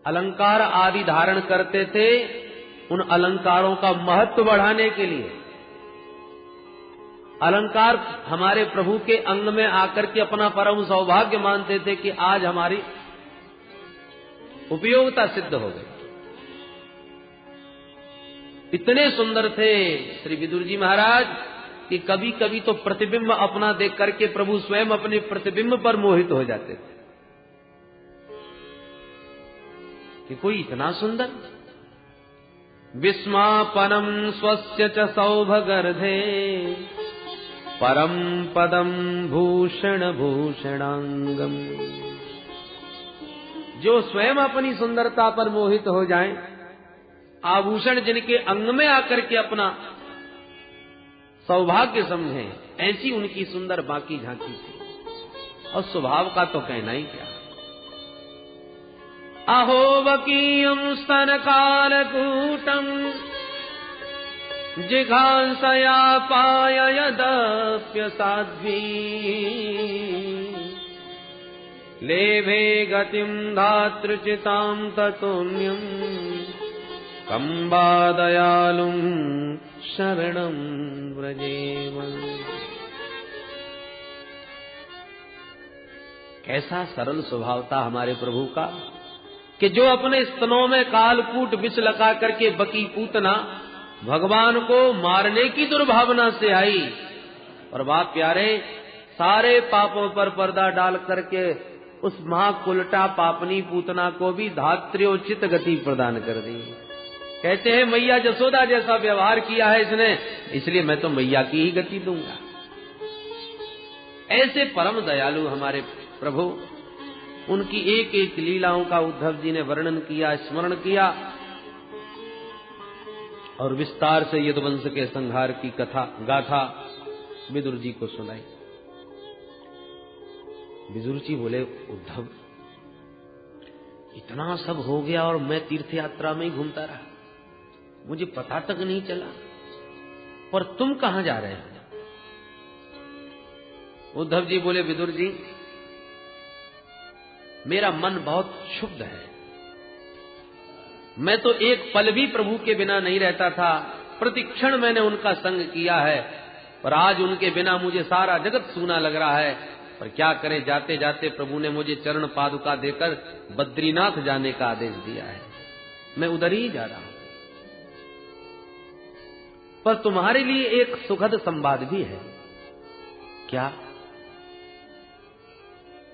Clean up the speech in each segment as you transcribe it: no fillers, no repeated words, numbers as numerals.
अलंकार आदि धारण करते थे, उन अलंकारों का महत्व बढ़ाने के लिए। अलंकार हमारे प्रभु के अंग में आकर के अपना परम सौभाग्य मानते थे कि आज हमारी उपयोगिता सिद्ध हो गई। इतने सुंदर थे श्री विदुर जी महाराज कि कभी कभी तो प्रतिबिंब अपना देख करके प्रभु स्वयं अपने प्रतिबिंब पर मोहित हो जाते थे कि कोई इतना सुंदर। विस्मापनम स्वस्य च सौभगर्धे परम पदम भूषण भूषणांगम। जो स्वयं अपनी सुंदरता पर मोहित हो जाएं, आभूषण जिनके अंग में आकर के अपना सौभाग्य समझें, ऐसी उनकी सुंदर बाकी झांकी थी। और स्वभाव का तो कहना ही क्या। अहो वकीयम स्तन कालकूटम जिघांसया पाययदप्य साध्वी लेभे गतिम धातृचितां ततोन्यम कंबा दयालुं शरणं व्रजेम। कैसा सरल स्वभाव था हमारे प्रभु का कि जो अपने स्तनों में कालकूट विष लगा करके बकी पूतना भगवान को मारने की दुर्भावना से आई, और बाप प्यारे सारे पापों पर पर्दा डाल करके उस महाकुलटा पापनी पूतना को भी धात्र्योचित गति प्रदान कर दी। कहते हैं मैया जसोदा जैसा व्यवहार किया है इसने, इसलिए मैं तो मैया की ही गति दूंगा। ऐसे परम दयालु हमारे प्रभु, उनकी एक एक लीलाओं का उद्धव जी ने वर्णन किया, स्मरण किया, और विस्तार से यदुवंश के संहार की कथा गाथा विदुर जी को सुनाई। विदुर जी बोले, उद्धव इतना सब हो गया और मैं तीर्थ यात्रा में ही घूमता रहा, मुझे पता तक नहीं चला, पर तुम कहां जा रहे हो? उद्धव जी बोले, विदुर जी मेरा मन बहुत क्षुब्ध है। मैं तो एक पल भी प्रभु के बिना नहीं रहता था, प्रतिक्षण मैंने उनका संग किया है, पर आज उनके बिना मुझे सारा जगत सूना लग रहा है। पर क्या करें, जाते जाते प्रभु ने मुझे चरण पादुका देकर बद्रीनाथ जाने का आदेश दिया है, मैं उधर ही जा रहा हूं। पर तुम्हारे लिए एक सुखद संवाद भी है। क्या?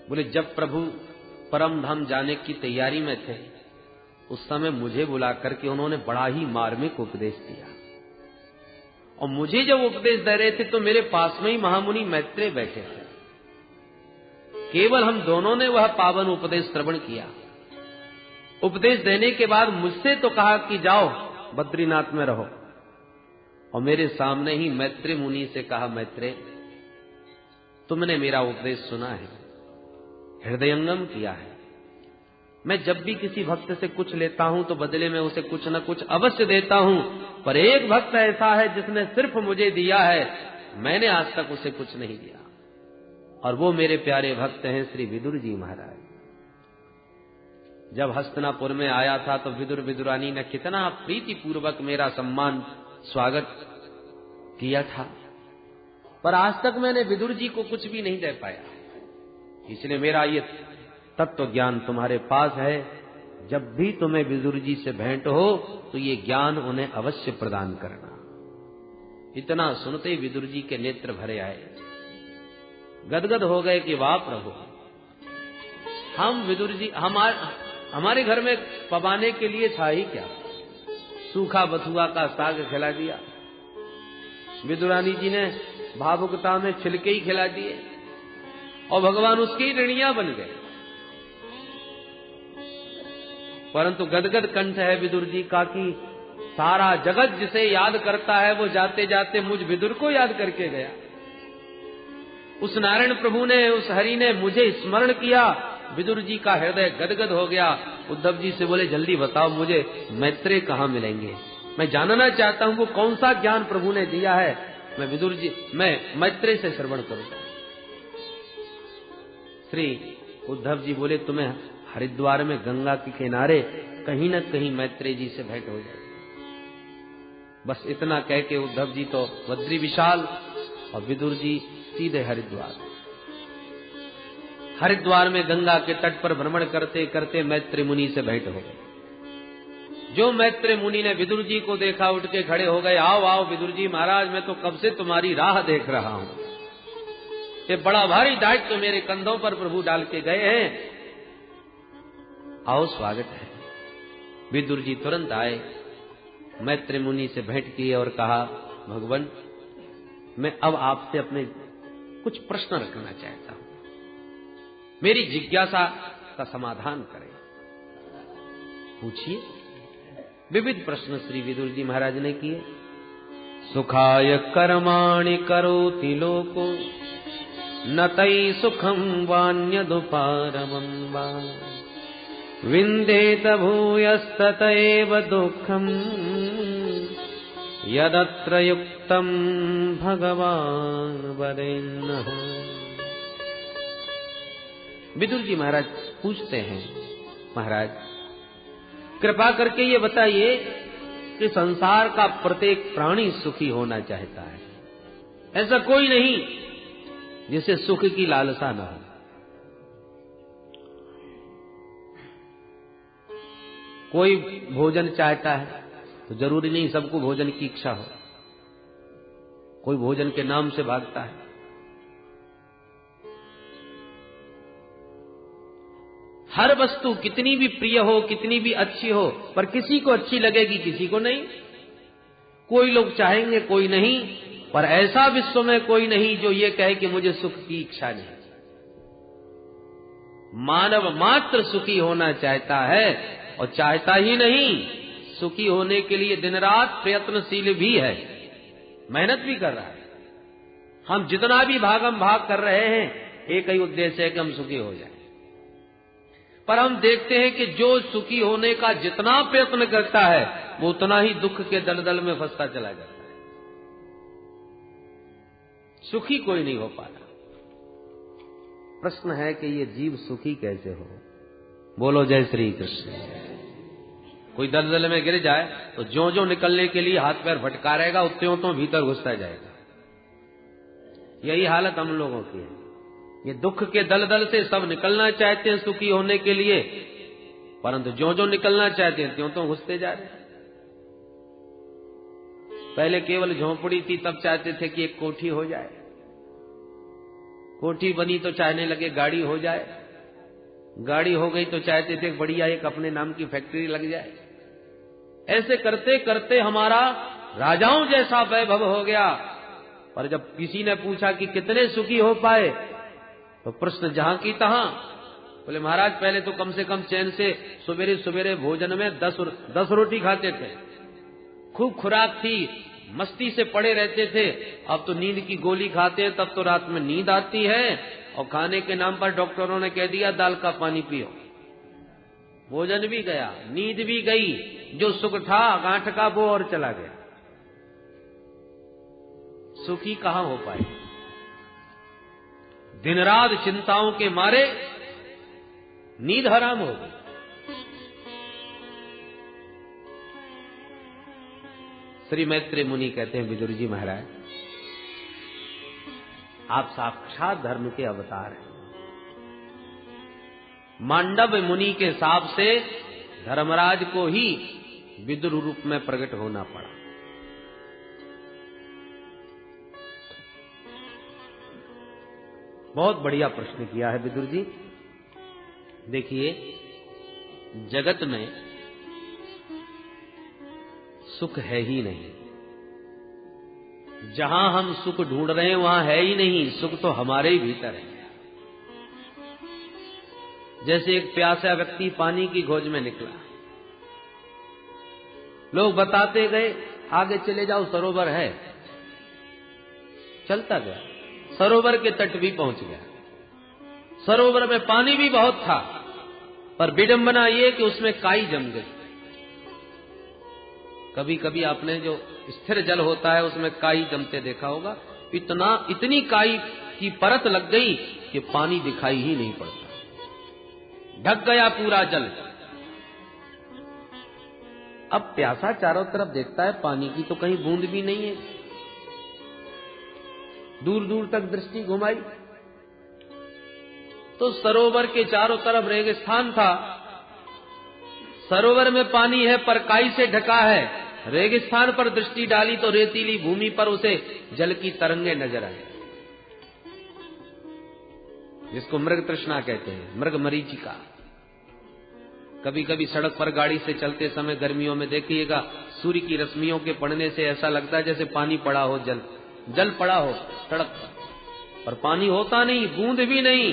बोले, जब प्रभु परम धाम जाने की तैयारी में थे, उस समय मुझे बुला करके उन्होंने बड़ा ही मार्मिक उपदेश दिया, और मुझे जब उपदेश दे रहे थे तो मेरे पास में ही महामुनि मैत्रेय बैठे थे। केवल हम दोनों ने वह पावन उपदेश श्रवण किया। उपदेश देने के बाद मुझसे तो कहा कि जाओ बद्रीनाथ में रहो, और मेरे सामने ही मैत्रेय मुनि से कहा, मैत्रेय तुमने मेरा उपदेश सुना है, हृदयंगम किया है। मैं जब भी किसी भक्त से कुछ लेता हूं तो बदले में उसे कुछ न कुछ अवश्य देता हूं, पर एक भक्त ऐसा है जिसने सिर्फ मुझे दिया है, मैंने आज तक उसे कुछ नहीं दिया, और वो मेरे प्यारे भक्त हैं श्री विदुर जी महाराज। जब हस्तिनापुर में आया था तो विदुर विदुरानी ने कितना प्रीति पूर्वक मेरा सम्मान स्वागत किया था, पर आज तक मैंने विदुर जी को कुछ भी नहीं दे पाया। इसलिए मेरा ये तत्व ज्ञान तुम्हारे पास है, जब भी तुम्हें विदुर जी से भेंट हो तो ये ज्ञान उन्हें अवश्य प्रदान करना। इतना सुनते ही विदुर जी के नेत्र भरे आए, गदगद हो गए कि वाह प्रभु, हम विदुर जी हमारे घर में पवाने के लिए था ही क्या, सूखा बथुआ का साग खिला दिया, विदुरानी जी ने भावुकता में छिलके ही खिला दिए, और भगवान उसकी ऋणिया बन गए। परंतु गदगद कंठ है विदुर जी का कि सारा जगत जिसे याद करता है वो जाते जाते मुझ विदुर को याद करके गया। उस नारायण प्रभु ने, उस हरि ने मुझे स्मरण किया। विदुर जी का हृदय गदगद हो गया। उद्धव जी से बोले, जल्दी बताओ मुझे मैत्रेय कहाँ मिलेंगे, मैं जानना चाहता हूं वो कौन सा ज्ञान प्रभु ने दिया है, मैं मैत्रेय से श्रवण करूंगा। श्री उद्धव जी बोले, तुम्हें हरिद्वार में गंगा के किनारे कहीं न कहीं मैत्रेय जी से भेंट हो जाए। बस इतना कह के उद्धव जी तो बद्री विशाल और विदुर जी सीधे हरिद्वार। हरिद्वार में गंगा के तट पर भ्रमण करते करते मैत्रेय मुनि से भेंट हो गई। जो मैत्रेय मुनि ने विदुर जी को देखा उठ के खड़े हो गए। आओ आओ विदुर जी महाराज, मैं तो कब से तुम्हारी राह देख रहा हूं। ये बड़ा भारी दायित्व तो मेरे कंधों पर प्रभु डाल के गए हैं। आओ स्वागत है। विदुर जी तुरंत आए, मैत्रेय मुनि से भेंट की और कहा, भगवान मैं अब आपसे अपने कुछ प्रश्न रखना चाहता हूं, मेरी जिज्ञासा का समाधान करें। पूछिए। विविध प्रश्न श्री विदुर जी महाराज ने किए। सुखाय कर्माणि करोति लोको न तै सुखम वान्यदुपारमं वा विन्देत भूयस्ततैव दुःखम् यदत्र युक्तम् भगवान् वरेण्यः। विदुर जी महाराज पूछते हैं, महाराज कृपा करके ये बताइए कि संसार का प्रत्येक प्राणी सुखी होना चाहता है। ऐसा कोई नहीं जिसे सुख की लालसा न हो। कोई भोजन चाहता है तो जरूरी नहीं सबको भोजन की इच्छा हो। कोई भोजन के नाम से भागता है। हर वस्तु कितनी भी प्रिय हो, कितनी भी अच्छी हो, पर किसी को अच्छी लगेगी, किसी को नहीं। कोई लोग चाहेंगे, कोई नहीं, पर ऐसा विश्व में कोई नहीं जो ये कहे कि मुझे सुख की इच्छा नहीं। मानव मात्र सुखी होना चाहता है, और चाहता ही नहीं, सुखी होने के लिए दिन रात प्रयत्नशील भी है, मेहनत भी कर रहा है। हम जितना भी भागम भाग कर रहे हैं, एक ही उद्देश्य है कि हम सुखी हो जाएं। पर हम देखते हैं कि जो सुखी होने का जितना प्रयत्न करता है, वो उतना ही दुख के दलदल में फंसता चला जाता है। सुखी कोई नहीं हो पाता। प्रश्न है कि ये जीव सुखी कैसे हो? बोलो जय श्री कृष्ण। कोई दलदल में गिर जाए तो ज्यों ज्यों निकलने के लिए हाथ पैर फटका रहेगा, उतने तो भीतर घुसता जाएगा। यही हालत हम लोगों की है। ये दुख के दलदल से सब निकलना चाहते हैं सुखी होने के लिए, परंतु ज्यों ज्यों निकलना चाहते हैं त्यों तो घुसते जा रहे हैं। पहले केवल झोंपड़ी थी, तब चाहते थे कि एक कोठी हो जाए। कोठी बनी तो चाहने लगे गाड़ी हो जाए। गाड़ी हो गई तो चाहते थे बढ़िया एक अपने नाम की फैक्ट्री लग जाए। ऐसे करते करते हमारा राजाओं जैसा वैभव हो गया। पर जब किसी ने पूछा कि कितने सुखी हो पाए, तो प्रश्न जहां की तहां। बोले महाराज पहले तो कम से कम चैन से सवेरे सवेरे भोजन में 10 रोटी खाते थे, खूब खुराक थी, मस्ती से पड़े रहते थे। अब तो नींद की गोली खाते हैं, तब तो रात में नींद आती है, और खाने के नाम पर डॉक्टरों ने कह दिया दाल का पानी पियो। भोजन भी गया, नींद भी गई, जो सुख था गांठ का वो और चला गया। सुखी कहां हो पाए? दिन रात चिंताओं के मारे नींद हराम हो गई। श्री मैत्रेय मुनि कहते हैं, विदुर जी महाराज आप साक्षात धर्म के अवतार हैं। मांडव मुनि के हिसाब से धर्मराज को ही विदुर रूप में प्रकट होना पड़ा। बहुत बढ़िया प्रश्न किया है विदुर जी। देखिए, जगत में सुख है ही नहीं। जहां हम सुख ढूंढ रहे हैं वहां है ही नहीं। सुख तो हमारे ही भीतर है। जैसे एक प्यासा व्यक्ति पानी की खोज में निकला, लोग बताते गए आगे चले जाओ सरोवर है, चलता गया, सरोवर के तट भी पहुंच गया। सरोवर में पानी भी बहुत था, पर विडंबना ये कि उसमें काई जम गई। कभी कभी आपने जो स्थिर जल होता है उसमें काई जमते देखा होगा। इतनी काई की परत लग गई कि पानी दिखाई ही नहीं पड़ता। ढक गया पूरा जल। अब प्यासा चारों तरफ देखता है, पानी की तो कहीं बूंद भी नहीं है। दूर दूर तक दृष्टि घुमाई तो सरोवर के चारों तरफ रेगिस्तान था। सरोवर में पानी है पर काई से ढका है। रेगिस्तान पर दृष्टि डाली तो रेतीली भूमि पर उसे जल की तरंगे नजर आई, जिसको मृग तृष्णा कहते हैं, मृग मरीचिका। कभी कभी सड़क पर गाड़ी से चलते समय गर्मियों में देखिएगा, सूर्य की रश्मियों के पड़ने से ऐसा लगता है जैसे पानी पड़ा हो, जल पड़ा हो सड़क पर पानी होता नहीं, बूंद भी नहीं,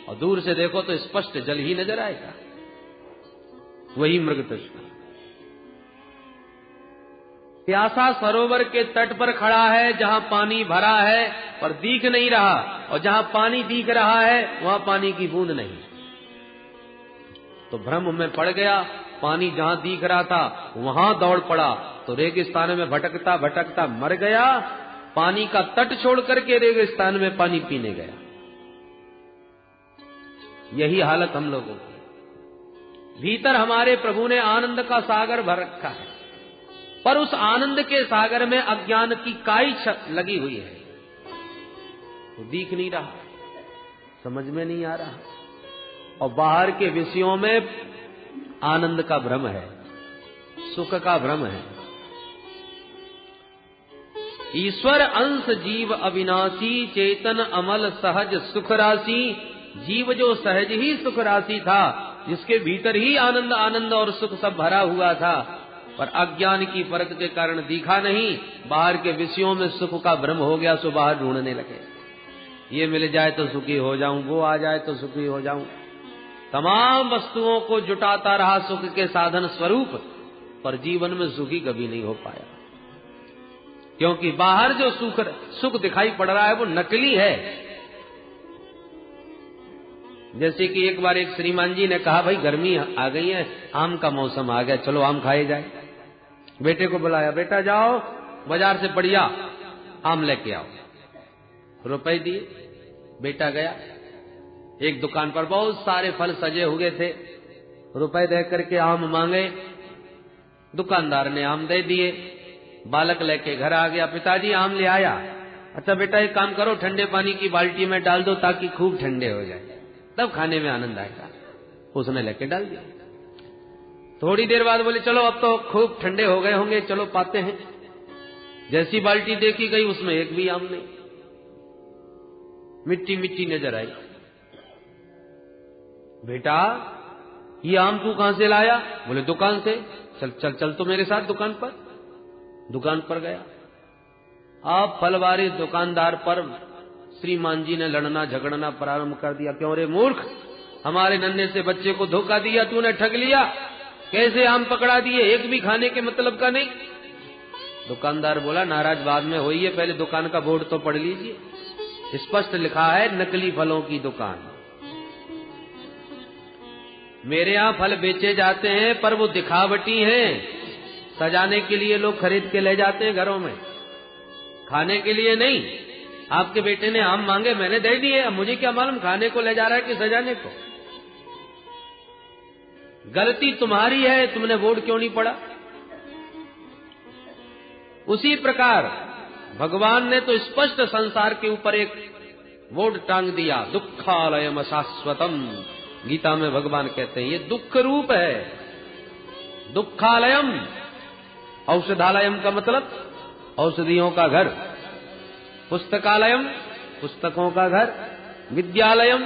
और दूर से देखो तो स्पष्ट जल ही नजर आएगा। वही मृग तृष्णा। प्यासा सरोवर के तट पर खड़ा है जहां पानी भरा है पर दिख नहीं रहा, और जहां पानी दिख रहा है वहां पानी की बूंद नहीं। तो भ्रम में पड़ गया, पानी जहां दिख रहा था वहां दौड़ पड़ा, तो रेगिस्तान में भटकता भटकता मर गया। पानी का तट छोड़ करके रेगिस्तान में पानी पीने गया। यही हालत हम लोगों की। भीतर हमारे प्रभु ने आनंद का सागर भर रखा है, पर उस आनंद के सागर में अज्ञान की काई लगी हुई है। तो दिख नहीं रहा, समझ में नहीं आ रहा, और बाहर के विषयों में आनंद का भ्रम है, सुख का भ्रम है। ईश्वर अंश जीव अविनाशी, चेतन अमल सहज सुख राशि। जीव जो सहज ही सुख राशि था, जिसके भीतर ही आनंद आनंद और सुख सब भरा हुआ था, पर अज्ञान की परख के कारण दिखा नहीं। बाहर के विषयों में सुख का भ्रम हो गया, सो बाहर ढूंढने लगे। ये मिल जाए तो सुखी हो जाऊं, वो आ जाए तो सुखी हो जाऊं। तमाम वस्तुओं को जुटाता रहा सुख के साधन स्वरूप, पर जीवन में सुखी कभी नहीं हो पाया, क्योंकि बाहर जो सुख दिखाई पड़ रहा है वो नकली है। जैसे कि एक बार एक श्रीमान जी ने कहा, भाई गर्मी आ गई है, आम का मौसम आ गया, चलो आम खाए जाए। बेटे को बुलाया, बेटा जाओ बाजार से बढ़िया आम लेके आओ। रुपए दिए, बेटा गया। एक दुकान पर बहुत सारे फल सजे हुए थे, रुपए दे करके आम मांगे, दुकानदार ने आम दे दिए। बालक लेके घर आ गया, पिताजी आम ले आया। अच्छा बेटा एक काम करो, ठंडे पानी की बाल्टी में डाल दो ताकि खूब ठंडे हो जाए, तब खाने में आनंद आएगा। उसने लेके डाल दिया। थोड़ी देर बाद बोले चलो अब तो खूब ठंडे हो गए होंगे, चलो पाते हैं। जैसी बाल्टी देखी गई उसमें एक भी आम नहीं, मिट्टी मिट्टी नजर आई। बेटा ये आम तू कहां से लाया? बोले दुकान से। चल चल चल तो मेरे साथ दुकान पर। दुकान पर गया। आप फलवारी दुकानदार पर श्रीमान जी ने लड़ना झगड़ना प्रारंभ कर दिया। क्यों रे मूर्ख, हमारे नन्हे से बच्चे को धोखा दिया, तूने ठग लिया, कैसे आम पकड़ा दिए, एक भी खाने के मतलब का नहीं। दुकानदार बोला नाराज बाद में होइए, पहले दुकान का बोर्ड तो पढ़ लीजिए, स्पष्ट लिखा है नकली फलों की दुकान। मेरे यहां फल बेचे जाते हैं पर वो दिखावटी हैं, सजाने के लिए लोग खरीद के ले जाते हैं घरों में, खाने के लिए नहीं। आपके बेटे ने आम मांगे, मैंने दे दिए, अब मुझे क्या मालूम खाने को ले जा रहा है कि सजाने को। गलती तुम्हारी है, तुमने बोर्ड क्यों नहीं पढ़ा। उसी प्रकार भगवान ने तो स्पष्ट संसार के ऊपर एक बोर्ड टांग दिया, दुखालयम अशाश्वतम। गीता में भगवान कहते हैं ये दुख रूप है। दुखालयम, औषधालयम का मतलब औषधियों का घर, पुस्तकालयम पुस्तकों का घर, विद्यालयम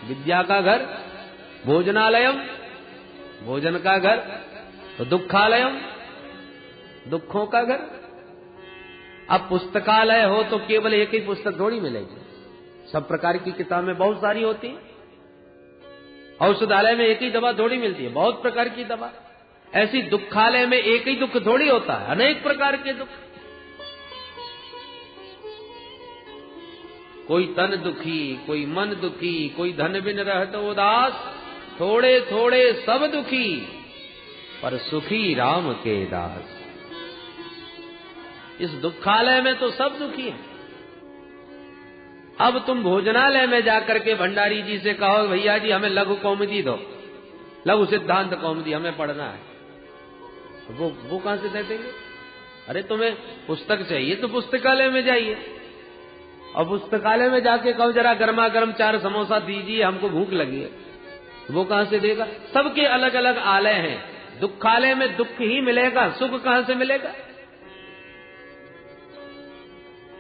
विद्या का घर, भोजनालयम भोजन का घर, तो दुखालयम दुखों का घर। अब पुस्तकालय हो तो केवल एक ही पुस्तक थोड़ी मिलेगी, सब प्रकार की किताबें बहुत सारी होती हैं। औषधालय में एक ही दवा थोड़ी मिलती है, बहुत प्रकार की दवा। ऐसी दुखालय में एक ही दुख थोड़ी होता है, अनेक प्रकार के दुख। कोई तन दुखी, कोई मन दुखी, कोई धन बिन रहत उदास, थोड़े थोड़े सब दुखी, पर सुखी राम के दास। इस दुखालय में तो सब दुखी हैं। अब तुम भोजनालय में जाकर के भंडारी जी से कहो भैया जी हमें लघु कौमुदी दो, लघु सिद्धांत कौमुदी हमें पढ़ना है, तो वो कहां से दे देंगे? अरे तुम्हें पुस्तक चाहिए तो पुस्तकालय में जाइए, और पुस्तकालय में जाके कहो जरा गर्मा गर्म 4 समोसा दीजिए हमको भूख लगी है, वो कहां से देगा? सबके अलग अलग आलय हैं, दुखालय में दुख ही मिलेगा, सुख कहां से मिलेगा?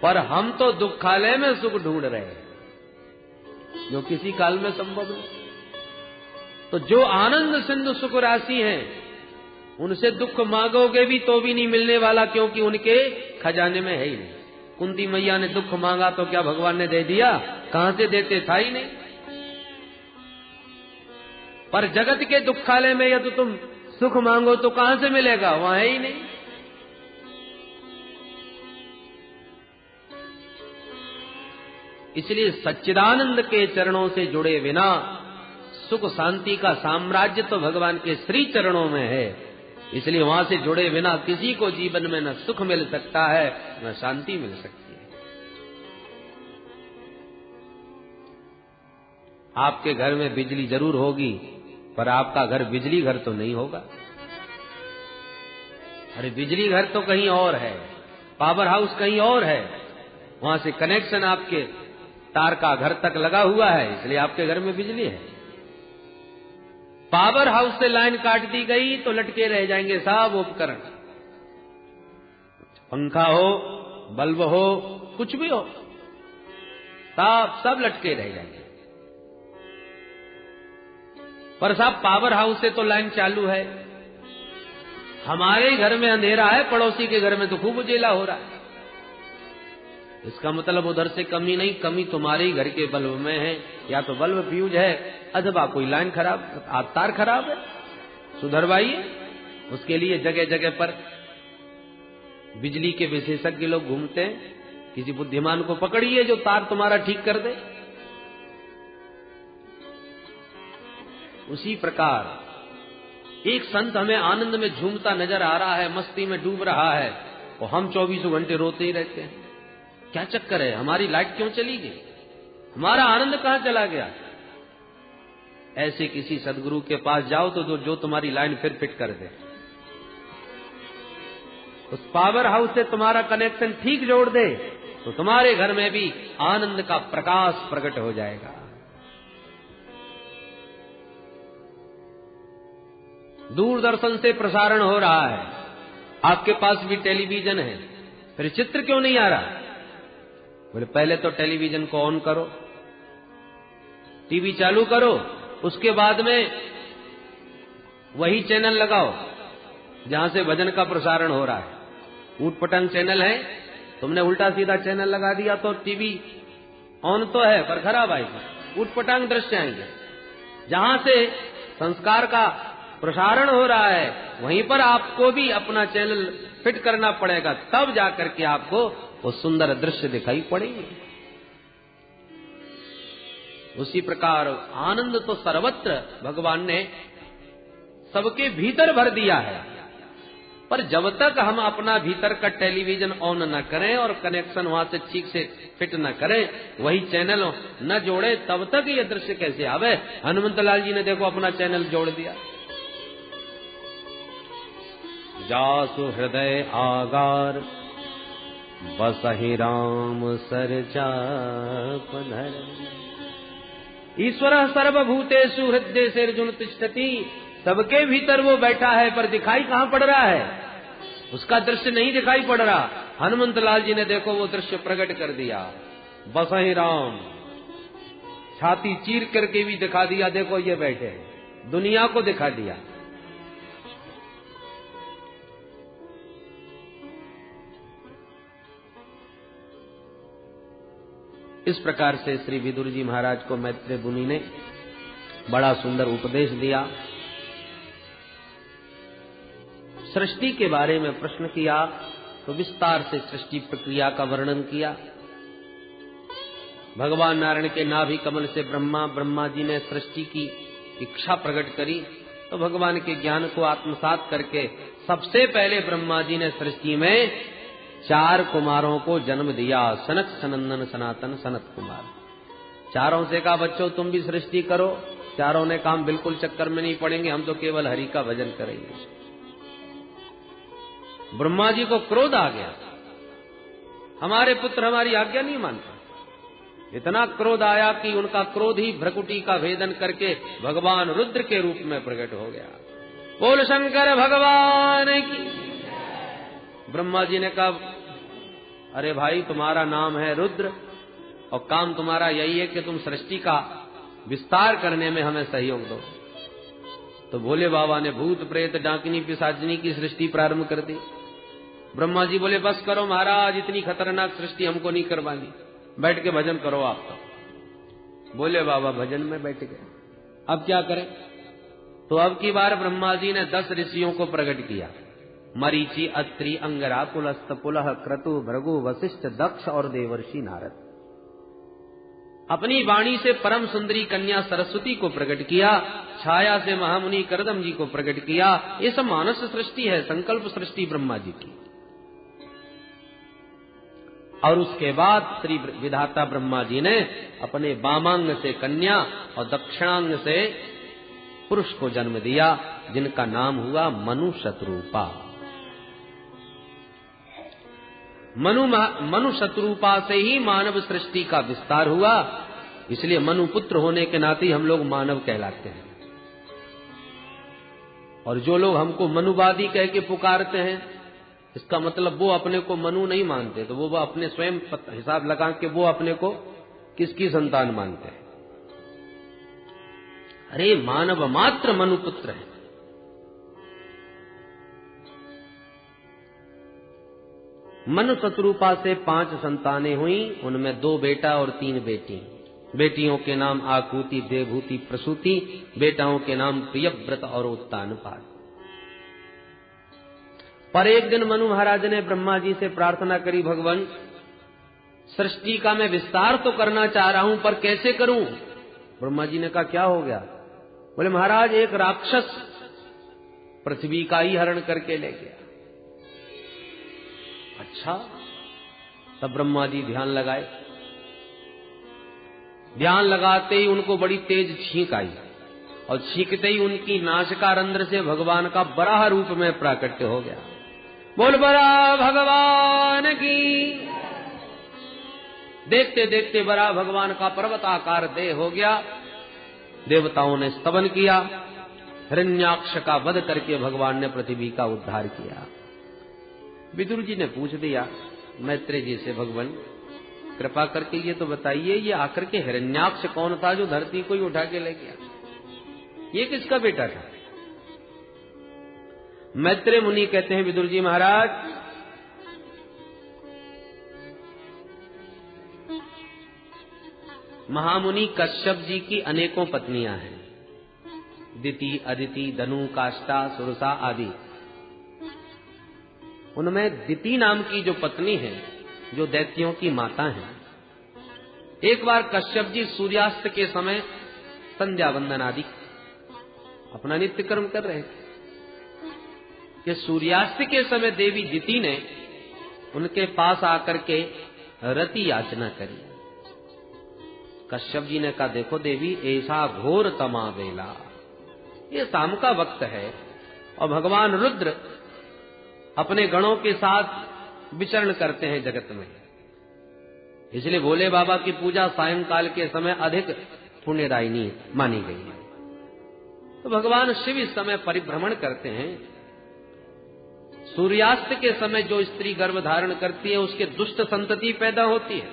पर हम तो दुखालय में सुख ढूंढ रहे हैं, जो किसी काल में संभव नहीं। तो जो आनंद सिंधु सुख राशि हैं, उनसे दुख मांगोगे भी तो भी नहीं मिलने वाला, क्योंकि उनके खजाने में है ही नहीं। कुंती मैया ने दुख मांगा तो क्या भगवान ने दे दिया? कहां से देते, था ही नहीं। पर जगत के दुखालय में यदि तुम सुख मांगो तो कहां से मिलेगा? वहां है ही नहीं। इसलिए सच्चिदानंद के चरणों से जुड़े बिना सुख शांति का साम्राज्य तो भगवान के श्री चरणों में है। इसलिए वहां से जुड़े बिना किसी को जीवन में न सुख मिल सकता है न शांति मिल सकती है। आपके घर में बिजली जरूर होगी, पर आपका घर बिजली घर तो नहीं होगा। अरे बिजली घर तो कहीं और है, पावर हाउस कहीं और है, वहां से कनेक्शन आपके तार का घर तक लगा हुआ है, इसलिए आपके घर में बिजली है। पावर हाउस से लाइन काट दी गई तो लटके रह जाएंगे सब उपकरण, पंखा हो, बल्ब हो, कुछ भी हो, सब लटके रह जाएंगे। पर साहब पावर हाउस से तो लाइन चालू है, हमारे घर में अंधेरा है, पड़ोसी के घर में तो खूब उजेला हो रहा है। इसका मतलब उधर से कमी नहीं, कमी तुम्हारे ही घर के बल्ब में है, या तो बल्ब फ्यूज है अथवा कोई लाइन खराब, तार खराब है, सुधरवाइए। उसके लिए जगह जगह पर बिजली के विशेषज्ञ लोग घूमते हैं, किसी बुद्धिमान को पकड़िए जो तार तुम्हारा ठीक कर दे। उसी प्रकार एक संत हमें आनंद में झूमता नजर आ रहा है, मस्ती में डूब रहा है, और हम 24 घंटे रोते ही रहते हैं। क्या चक्कर है? हमारी लाइट क्यों चली गई? हमारा आनंद कहां चला गया? ऐसे किसी सदगुरु के पास जाओ तो जो तुम्हारी लाइन फिर फिट कर दे, उस पावर हाउस से तुम्हारा कनेक्शन ठीक जोड़ दे, तो तुम्हारे घर में भी आनंद का प्रकाश प्रकट हो जाएगा। दूरदर्शन से प्रसारण हो रहा है, आपके पास भी टेलीविजन है, फिर चित्र क्यों नहीं आ रहा? बोले पहले तो टेलीविजन को ऑन करो, टीवी चालू करो, उसके बाद में वही चैनल लगाओ जहां से भजन का प्रसारण हो रहा है। ऊटपटांग चैनल है, तुमने उल्टा सीधा चैनल लगा दिया तो टीवी ऑन तो है पर खराब आएगी, ऊटपटांग दृश्य आएंगे। जहां से संस्कार का प्रसारण हो रहा है वहीं पर आपको भी अपना चैनल फिट करना पड़ेगा, तब जाकर के आपको वो सुंदर दृश्य दिखाई पड़ेंगे। उसी प्रकार आनंद तो सर्वत्र भगवान ने सबके भीतर भर दिया है, पर जब तक हम अपना भीतर का टेलीविजन ऑन न करें और कनेक्शन वहां से ठीक से फिट न करें, वही चैनल न जोड़े, तब तक ये दृश्य कैसे आवे? हनुमंतलाल जी ने देखो अपना चैनल जोड़ दिया। जासु हृदय आगार बसहि राम सरचापधर, ईश्वर सर्वभूतेषु हृदय से अर्जुन तिष्ठति। सबके भीतर वो बैठा है, पर दिखाई कहां पड़ रहा है? उसका दृश्य नहीं दिखाई पड़ रहा। हनुमंतलाल जी ने देखो वो दृश्य प्रकट कर दिया। बसहि राम, छाती चीर करके भी दिखा दिया, देखो ये बैठे, दुनिया को दिखा दिया। इस प्रकार से श्री विदुर जी महाराज को मैत्रेय मुनि ने बड़ा सुंदर उपदेश दिया। सृष्टि के बारे में प्रश्न किया तो विस्तार से सृष्टि प्रक्रिया का वर्णन किया। भगवान नारायण के नाभि कमल से ब्रह्मा जी ने सृष्टि की इच्छा प्रकट करी, तो भगवान के ज्ञान को आत्मसात करके सबसे पहले ब्रह्मा जी ने सृष्टि में 4 कुमारों को जन्म दिया, सनक सनंदन सनातन सनत कुमार। चारों से कहा बच्चों तुम भी सृष्टि करो। चारों ने काम बिल्कुल चक्कर में नहीं पड़ेंगे, हम तो केवल हरि का भजन करेंगे। ब्रह्मा जी को क्रोध आ गया, हमारे पुत्र हमारी आज्ञा नहीं मानते। इतना क्रोध आया कि उनका क्रोध ही भ्रकुटी का भेदन करके भगवान रुद्र के रूप में प्रकट हो गया। बोल शंकर भगवान की। ब्रह्मा जी ने कहा अरे भाई तुम्हारा नाम है रुद्र और काम तुम्हारा यही है कि तुम सृष्टि का विस्तार करने में हमें सहयोग दो। तो भोले बाबा ने भूत प्रेत डाकिनी पिशाचिनी की सृष्टि प्रारंभ कर दी। ब्रह्मा जी बोले बस करो महाराज, इतनी खतरनाक सृष्टि हमको नहीं करवानी, बैठ के भजन करो आप। तो बोले बाबा भजन में बैठ गए। अब क्या करें? तो अब की बार ब्रह्मा जी ने 10 ऋषियों को प्रकट किया, मरीचि, अत्रि, अंगरा, पुलस्त, पुलह, क्रतु, भृगु, वशिष्ठ, दक्ष और देवर्षि नारद। अपनी वाणी से परम सुंदरी कन्या सरस्वती को प्रकट किया, छाया से महामुनि करदम जी को प्रकट किया। ये सब मानस सृष्टि है, संकल्प सृष्टि ब्रह्मा जी की। और उसके बाद श्री विधाता ब्रह्मा जी ने अपने वामांग से कन्या और दक्षिणांग से पुरुष को जन्म दिया, जिनका नाम हुआ मनु शत्रुपा। मनु शत्रुपा से ही मानव सृष्टि का विस्तार हुआ, इसलिए मनु पुत्र होने के नाते हम लोग मानव कहलाते हैं। और जो लोग हमको मनुवादी कह के पुकारते हैं, इसका मतलब वो अपने को मनु नहीं मानते, तो वो अपने स्वयं हिसाब लगा के वो अपने को किसकी संतान मानते हैं। अरे मानव मात्र मनुपुत्र है। मनु शत्रुपा से 5 संतानें हुई, उनमें 2 बेटा और 3 बेटी। बेटियों के नाम आकुति, देवभूति, प्रसूति, बेटाओं के नाम प्रियव्रत और उत्तानपाद। पर एक दिन मनु महाराज ने ब्रह्मा जी से प्रार्थना करी, भगवान सृष्टि का मैं विस्तार तो करना चाह रहा हूं, पर कैसे करूं? ब्रह्मा जी ने कहा क्या हो गया? बोले महाराज एक राक्षस पृथ्वी का ही हरण करके ले गया। अच्छा, तब ब्रह्मा जी ध्यान लगाए। ध्यान लगाते ही उनको बड़ी तेज छींक आई और छींकते ही उनकी नासिका रंध्र से भगवान का बराह रूप में प्राकट्य हो गया। बोल बरा भगवान की। देखते देखते बरा भगवान का पर्वताकार देह हो गया। देवताओं ने स्तवन किया, हिरण्याक्ष का वध करके भगवान ने पृथ्वी का उद्धार किया। विदुर जी ने पूछ दिया मैत्रेय जी से, भगवान कृपा करके ये तो बताइए, ये आकर के हिरण्याक्ष कौन था जो धरती को ही उठा के ले गया? ये किसका बेटा था? मैत्रेय मुनि कहते हैं, विदुर जी महाराज, महामुनि कश्यप जी की अनेकों पत्नियां हैं, दिति, अदिति, धनु, काष्ठा, सुरसा आदि। उनमें दिति नाम की जो पत्नी है, जो दैत्यों की माता है, एक बार कश्यप जी सूर्यास्त के समय संध्या वंदन आदि अपना नित्य कर्म कर रहे थे कि सूर्यास्त के समय देवी दिति ने उनके पास आकर के रति याचना करी। कश्यप जी ने कहा, देखो देवी, ऐसा घोर तमा बेला, ये शाम का वक्त है और भगवान रुद्र अपने गणों के साथ विचरण करते हैं जगत में, इसलिए भोले बाबा की पूजा सायंकाल के समय अधिक पुण्यदायिनी मानी गई है। तो भगवान शिव इस समय परिभ्रमण करते हैं। सूर्यास्त के समय जो स्त्री गर्भ धारण करती है उसके दुष्ट संतति पैदा होती है,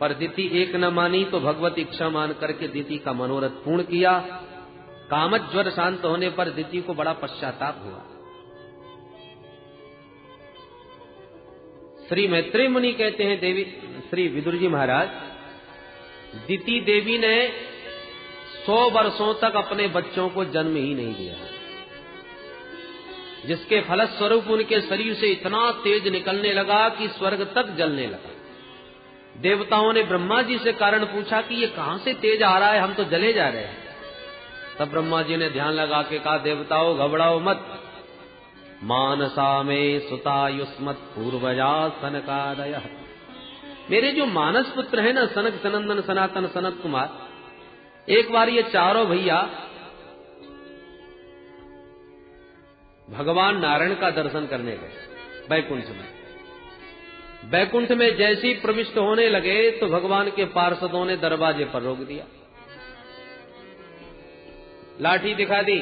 पर दिति एक न मानी तो भगवत इच्छा मान करके दिति का मनोरथ पूर्ण किया। कामज्वर शांत होने पर दिति को बड़ा पश्चाताप हुआ। श्री मैत्रेय मुनि कहते हैं, देवी श्री विदुर जी महाराज, दिति देवी ने 100 वर्षों तक अपने बच्चों को जन्म ही नहीं दिया, जिसके फलस्वरूप उनके शरीर से इतना तेज निकलने लगा कि स्वर्ग तक जलने लगा। देवताओं ने ब्रह्मा जी से कारण पूछा कि ये कहां से तेज आ रहा है, हम तो जले जा रहे हैं। तब ब्रह्मा जी ने ध्यान लगा के कहा, देवताओं घबराओ मत, मानसा में सुतायुष्मत पूर्वजा सनकादयः। मेरे जो मानस पुत्र है ना, सनक, सनंदन, सनातन, सनत कुमार, एक बार ये चारों भैया भगवान नारायण का दर्शन करने गए बैकुंठ में। बैकुंठ में जैसे ही प्रविष्ट होने लगे तो भगवान के पार्षदों ने दरवाजे पर रोक दिया, लाठी दिखा दी,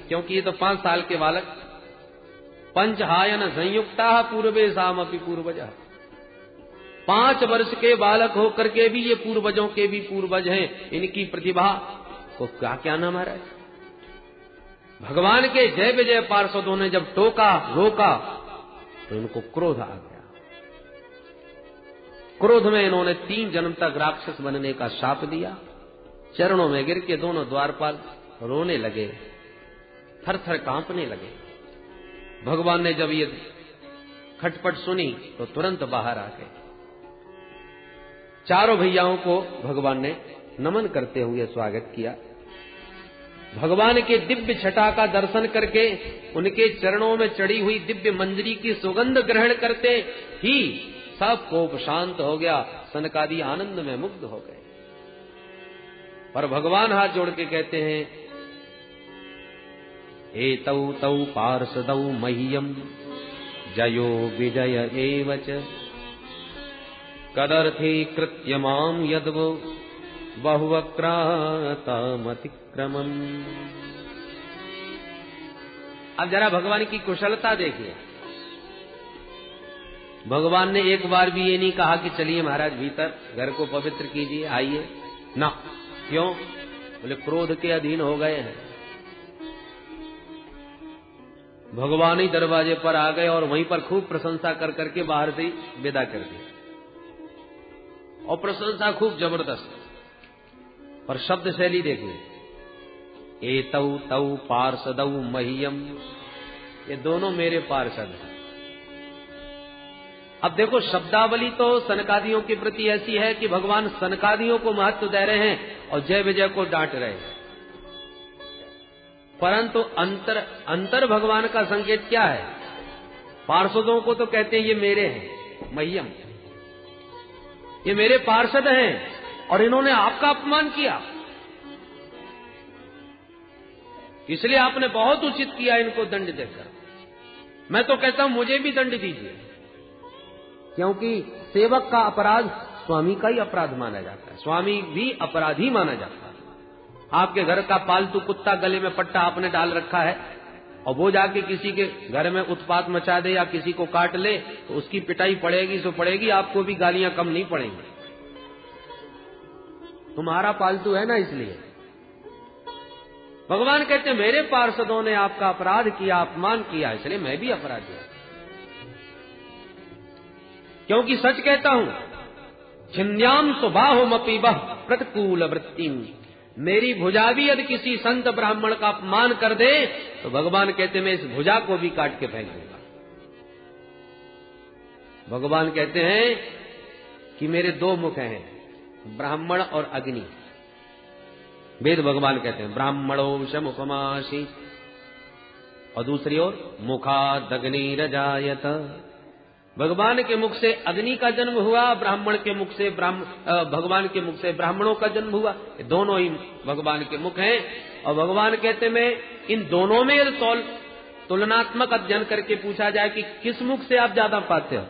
क्योंकि ये तो 5 साल के बालक, पंचहायन संयुक्ता पूर्वे सामपि पूर्वजः, 5 वर्ष के बालक होकर के भी ये पूर्वजों के भी पूर्वज हैं, इनकी प्रतिभा को क्या नाम आ रहा है। भगवान के जय विजय पार्षदों ने जब टोका रोका तो इनको क्रोध आ गया। क्रोध में इन्होंने 3 जन्म तक राक्षस बनने का शाप दिया। चरणों में गिर के दोनों द्वारपाल रोने लगे, थर थर कांपने लगे। भगवान ने जब ये खटपट सुनी तो तुरंत बाहर आ गए। चारों भैयाओं को भगवान ने नमन करते हुए स्वागत किया। भगवान के दिव्य छटा का दर्शन करके उनके चरणों में चढ़ी हुई दिव्य मंजरी की सुगंध ग्रहण करते ही सब कोप शांत हो गया। सनकादि आनंद में मुग्ध हो गए। पर भगवान हाथ जोड़ के कहते हैं, एतौ तौ पार्षदौ मह्यम जयो विजय एवच कदर्थे कृत्य माम यद्वो बहुवक्रातमतिक्रमम्। अब जरा भगवान की कुशलता देखिए। भगवान ने एक बार भी ये नहीं कहा कि चलिए महाराज भीतर घर को पवित्र कीजिए, आइए ना। क्यों? बोले क्रोध के अधीन हो गए हैं। भगवान ही दरवाजे पर आ गए और वहीं पर खूब प्रशंसा कर करके बाहर से ही विदा कर दिया, और प्रशंसा खूब जबरदस्त। पर शब्द शैली देखिए, एतौ तौ पार्षदौ मह्यम, ये दोनों मेरे पार्षद हैं। अब देखो शब्दावली तो सनकादियों के प्रति ऐसी है कि भगवान सनकादियों को महत्व दे रहे हैं और जय विजय को डांट रहे हैं। परंतु अंतर भगवान का संकेत क्या है? पार्षदों को तो कहते हैं ये मेरे हैं, मह्यम, ये मेरे पार्षद हैं और इन्होंने आपका अपमान किया, इसलिए आपने बहुत उचित किया इनको दंड देकर। मैं तो कहता हूं मुझे भी दंड दीजिए, क्योंकि सेवक का अपराध स्वामी का ही अपराध माना जाता है। स्वामी भी अपराधी माना जाता है। आपके घर का पालतू कुत्ता गले में पट्टा आपने डाल रखा है और वो जाके किसी के घर में उत्पात मचा दे या किसी को काट ले तो उसकी पिटाई पड़ेगी सो पड़ेगी, आपको भी गालियां कम नहीं पड़ेंगी। तुम्हारा पालतू है ना, इसलिए भगवान कहते हैं मेरे पार्षदों ने आपका अपराध किया, अपमान किया, इसलिए मैं भी अपराधी हूं। क्योंकि सच कहता हूं, छिन्द्याम सुबाहुमपि वह प्रतिकूल वृत्तिम, मेरी भुजा भी यदि किसी संत ब्राह्मण का अपमान कर दे तो भगवान कहते मैं इस भुजा को भी काट के फेंक दूंगा। भगवान कहते हैं कि मेरे 2 मुख हैं, ब्राह्मण और अग्नि। वेद भगवान कहते हैं ब्राह्मणो शमुखमासी, और दूसरी ओर मुखादग्निरजायत। भगवान के मुख से अग्नि का जन्म हुआ, ब्राह्मण के मुख से भगवान के मुख से ब्राह्मणों का जन्म हुआ। दोनों ही भगवान के मुख हैं। और भगवान कहते मैं इन दोनों में यदि तुलनात्मक अध्ययन करके पूछा जाए कि किस मुख से आप ज्यादा पाते हो,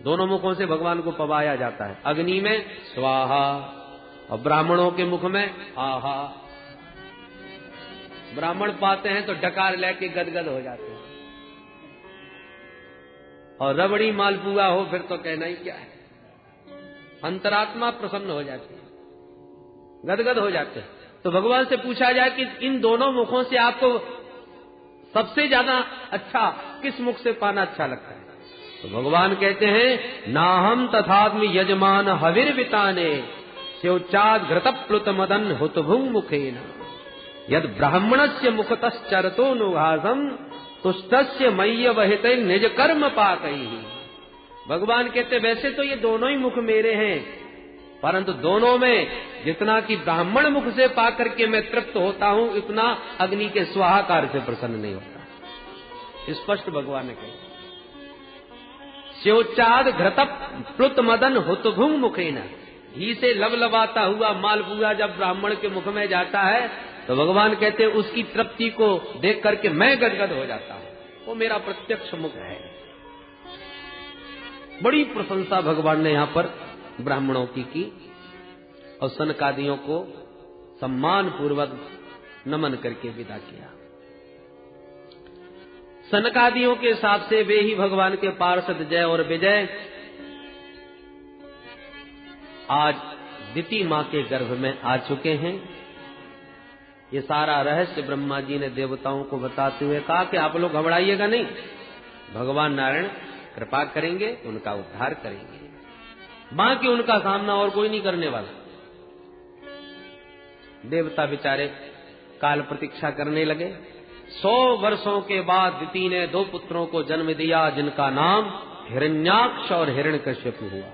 दोनों मुखों से भगवान को पवाया जाता है। अग्नि में स्वाहा और ब्राह्मणों के मुख में आहा। ब्राह्मण पाते हैं तो डकार लेके गदगद हो जाते हैं, और रबड़ी मालपुआ हो फिर तो कहना ही क्या है। अंतरात्मा प्रसन्न हो जाती है, गदगद हो जाते हैं। तो भगवान से पूछा जाए कि इन दोनों मुखों से आपको सबसे ज्यादा अच्छा किस मुख से पाना अच्छा लगता है, तो भगवान कहते हैं नाहम तथात्म यजमान हविर्विताने स्योच्चाद घृतप्लुत मदन हुतभुंग मुखेन यद ब्राह्मणस्य मुखतश्चरतो नुघासम तुष्टस्य मय्य वहित निज कर्म पाकई। भगवान कहते वैसे तो ये दोनों ही मुख मेरे हैं, परंतु दोनों में जितना कि ब्राह्मण मुख से पाकर के मैं तृप्त होता हूं, इतना अग्नि के स्वाहाकार से प्रसन्न नहीं होता। स्पष्ट भगवान ने कहा। स्योच्चाद घृतप प्लुत मदन हुतभुंग मुखेन, घी से लबलबाता हुआ मालपुआ जब ब्राह्मण के मुख में जाता है तो भगवान कहते हैं उसकी तृप्ति को देख करके मैं गदगद हो जाता हूं, वो मेरा प्रत्यक्ष मुख है। बड़ी प्रशंसा भगवान ने यहां पर ब्राह्मणों की और सनकादियों को सम्मान पूर्वक नमन करके विदा किया। सनकादियों के हिसाब से वे ही भगवान के पार्षद जय और विजय आज दिति मां के गर्भ में आ चुके हैं। ये सारा रहस्य ब्रह्मा जी ने देवताओं को बताते हुए कहा कि आप लोग घबराइएगा नहीं, भगवान नारायण कृपा करेंगे, उनका उद्धार करेंगे, बाकी उनका सामना और कोई नहीं करने वाला। देवता बेचारे काल प्रतीक्षा करने लगे। 100 वर्षों के बाद दिति ने 2 पुत्रों को जन्म दिया जिनका नाम हिरण्याक्ष और हिरण्यकश्यप हुआ।